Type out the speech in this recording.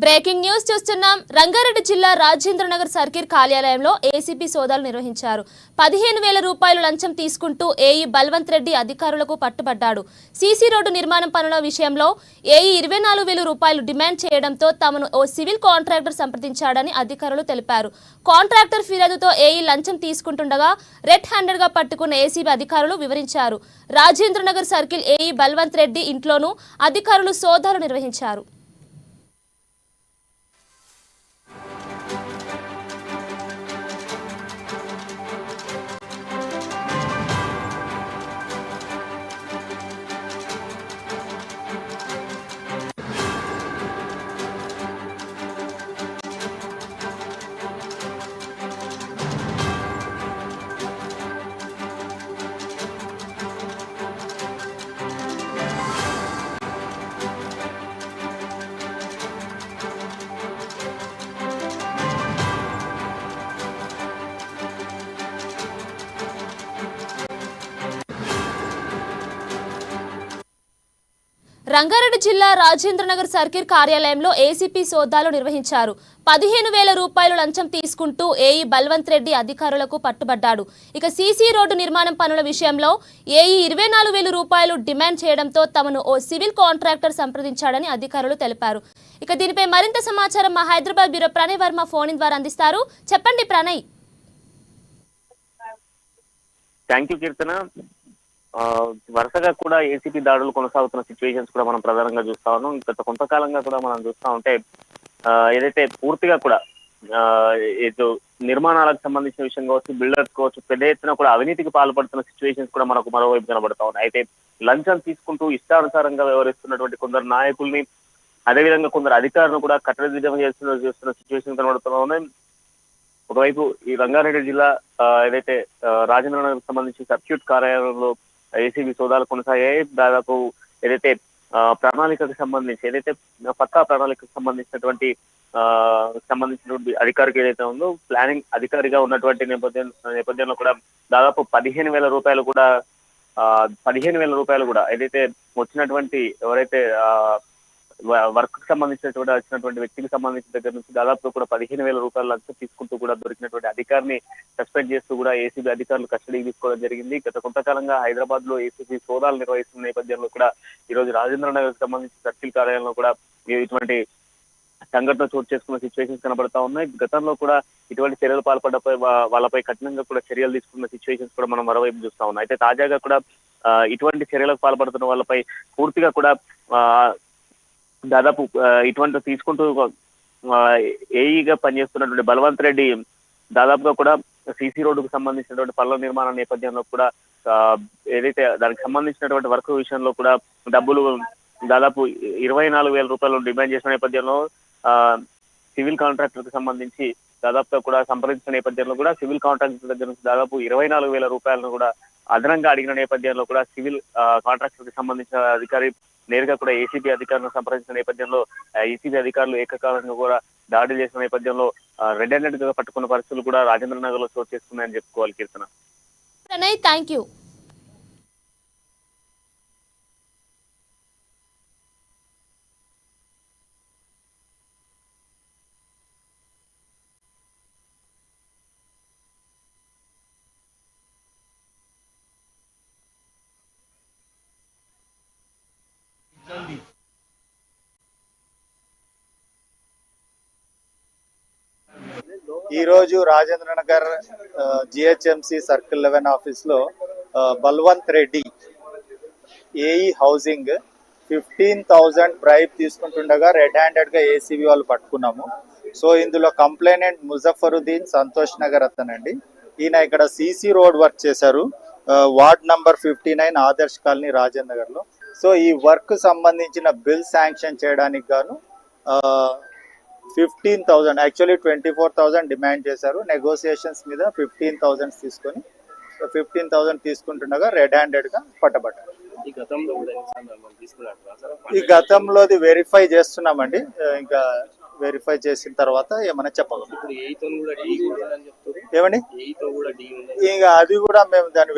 Breaking news చూస్తున్నాం. రంగారెడ్డి జిల్లా Rajendranagar circle కార్యాలయంలో ఏసీపీ సోదాలు నిర్వహించారు. 15,000 రూపాయలు లంచం తీసుకుంటూ ఏఈ బల్వంత్ రెడ్డి అధికారులకు పట్టుబడ్డాడు. సీసీ రోడ్డు నిర్మాణం పనుల విషయంలో ఏఈ 24,000 రూపాయలు డిమాండ్ చేయడంతో తమను ఓ సివిల్ కాంట్రాక్టర్ సంప్రదించాడని అధికారులు తెలిపారు. కాంట్రాక్టర్ ఫిర్యాదుతో ఏఈ లంచం తీసుకుంటుండగా రెడ్ హ్యాండెడ్ గా పట్టుకున్న ఏసీబీ అధికారులు వివరించారు. రాజేంద్రనగర్ సర్కిల్ ఏఈ బల్వంత్ రెడ్డి ఇంట్లోనూ అధికారులు సోదాలు నిర్వహించారు. రంగారెడ్డి జిల్లా రాజేంద్రనగర్ సర్కిల్ కార్యాలయంలో ఏసీపీ సోదాలు నిర్వహించారు. 15,000 రూపాయలు లంచం తీసుకుంటూ ఏఈ బల్వంత్ రెడ్డి అధికారులకు పట్టుబడ్డాడు. ఇక సీసీ రోడ్డు నిర్మాణం పనుల విషయంలో ఏఈ 24,000 రూపాయలు డిమాండ్ చేయడంతో తమను ఓ సివిల్ కాంట్రాక్టర్ సంప్రదించాడని అధికారులు తెలిపారు. ఇక దీనిపై మరింత సమాచారం మా హైదరాబాద్ బ్యూరో ప్రణయ్ వర్మ ఫోన్ ద్వారా అందిస్తారు. చెప్పండి ప్రణయ్. థ్యాంక్ యూ కీర్తన. వరుసగా కూడా ఏసీపీ దాడులు కొనసాగుతున్న సిచ్యువేషన్స్ కూడా మనం ప్రధానంగా చూస్తా ఉన్నాం. గత కొంతకాలంగా కూడా మనం చూస్తా ఉంటే ఏదైతే పూర్తిగా కూడా నిర్మాణాలకు సంబంధించిన విషయం కావచ్చు, బిల్డర్స్ కావచ్చు, పెద్ద ఎత్తున కూడా అవినీతికి పాల్పడుతున్న సిచ్యువేషన్స్ కూడా మనకు మరోవైపు కనబడతా ఉన్నాయి. అయితే లంచం తీసుకుంటూ ఇష్టానుసారంగా వ్యవహరిస్తున్నటువంటి కొందరు నాయకుల్ని, అదేవిధంగా కొందరు అధికారులను కూడా కట్టడిదిద్దం చేస్తున్న సిచ్యువేషన్ కనబడుతూ ఉన్నాయి. ఒకవైపు ఈ రంగారెడ్డి జిల్లా ఏదైతే రాజేంద్రనగర్ సంబంధించి సర్క్యూట్ కార్యాలయంలో ఏసీబీ సోదాలు కొనసాగాయి. దాదాపు ఏదైతే ప్రణాళికకు సంబంధించి ఏదైతే పక్కా ప్రణాళికకు సంబంధించినటువంటి అధికారికి ఏదైతే ఉందో ప్లానింగ్ అధికారిగా ఉన్నటువంటి నేపథ్యంలో కూడా దాదాపు 15,000 రూపాయలు కూడా 15,000 రూపాయలు కూడా ఏదైతే వచ్చినటువంటి ఎవరైతే వర్క్ వచ్చినటువంటి వ్యక్తికి సంబంధించిన దగ్గర నుంచి దాదాపు కూడా 15,000 రూపాయల లంచం తీసుకుంటూ కూడా దొరికినటువంటి అధికారిని సస్పెండ్ చేస్తూ కూడా ఏసీబీ అధికారులు కస్టడీకి తీసుకోవడం జరిగింది. గత కొంతకాలంగా హైదరాబాద్ లో ఏసీబీ సోదాలు నిర్వహిస్తున్న నేపథ్యంలో కూడా ఈ రోజు రాజేంద్రనగర్ కి సంబంధించిన సర్కిల్ కార్యాలయంలో కూడా ఇటువంటి సంఘటన చోటు చేసుకున్న సిచ్యువేషన్స్ కనబడతా ఉన్నాయి. గతంలో కూడా ఇటువంటి చర్యలు పాల్పడపై వాళ్ళపై కఠినంగా కూడా చర్యలు తీసుకున్న సిచ్యువేషన్స్ కూడా మనం మరోవైపు చూస్తా ఉన్నాం. అయితే తాజాగా కూడా ఇటువంటి చర్యలకు పాల్పడుతున్న వాళ్ళపై పూర్తిగా కూడా దాదాపు ఇటువంటి తీసుకుంటూ ఏఈగా పనిచేస్తున్నటువంటి బల్వంత్ రెడ్డి దాదాపుగా కూడా సీసీ రోడ్డుకు సంబంధించినటువంటి పనుల నిర్మాణ నేపథ్యంలో కూడా ఏదైతే దానికి సంబంధించినటువంటి వర్క్ విషయంలో కూడా డబ్బులు దాదాపు 24,000 రూపాయలు డిమాండ్ చేసిన నేపథ్యంలో సివిల్ కాంట్రాక్టర్ కు సంబంధించి దాదాపుగా కూడా సంప్రదించిన నేపథ్యంలో కూడా సివిల్ కాంట్రాక్టర్ దగ్గర నుంచి దాదాపు 24,000 రూపాయలను కూడా అదనంగా అడిగిన నేపథ్యంలో కూడా సివిల్ కాంట్రాక్టర్ కి సంబంధించిన అధికారి నేరుగా కూడా ఏసీబీ అధికారులను సంప్రదించిన నేపథ్యంలో ఏసీబీ అధికారులు ఏకకాలంగా కూడా దాడి చేసిన నేపథ్యంలో రెడ్ హ్యాండెడ్ గా పట్టుకున్న పరిస్థితులు కూడా రాజేంద్రనగర్ లో చోటు చేసుకున్నాయని చెప్పుకోవాలి కీర్తన. Thank you. ఈ రోజు రాజేంద్రనగర్ జిహెచ్ఎంసి సర్కిల్ 11 ఆఫీస్ లో Balwant Reddy AE housing 15,000 bribe తీసుకుంటుండగా రెడ్ హ్యాండెడ్ గా ఏసీబీ వాళ్ళు పట్టుకున్నాము. సో ఇందులో కంప్లైనెంట్ ముజఫరుద్దీన్ సంతోష్ నగర్ అతనండి. ఈయన ఇక్కడ సీసీ రోడ్ వర్క్ చేశారు, ward number 59 Adarsh colony Rajendra Nagar లో. సో ఈ వర్క్ సంబంధించిన బిల్ శాంక్షన్ చేయడానికి గాను 15,000 యాక్చువల్లీ 24,000 డిమాండ్ చేశారు. నెగోసియేషన్స్ మీద 15,000 తీసుకొని 15,000 తీసుకుంటుండగా రెడ్ హ్యాండెడ్ గా పట్టబడ్డారు. ఈ గతంలోది వెరిఫై చేస్తున్నామండి, ఇంకా వెరిఫై చేసిన తర్వాత ఏమైనా చెప్పగలం. ఏమండి ఇంకా అది కూడా మేము దాన్ని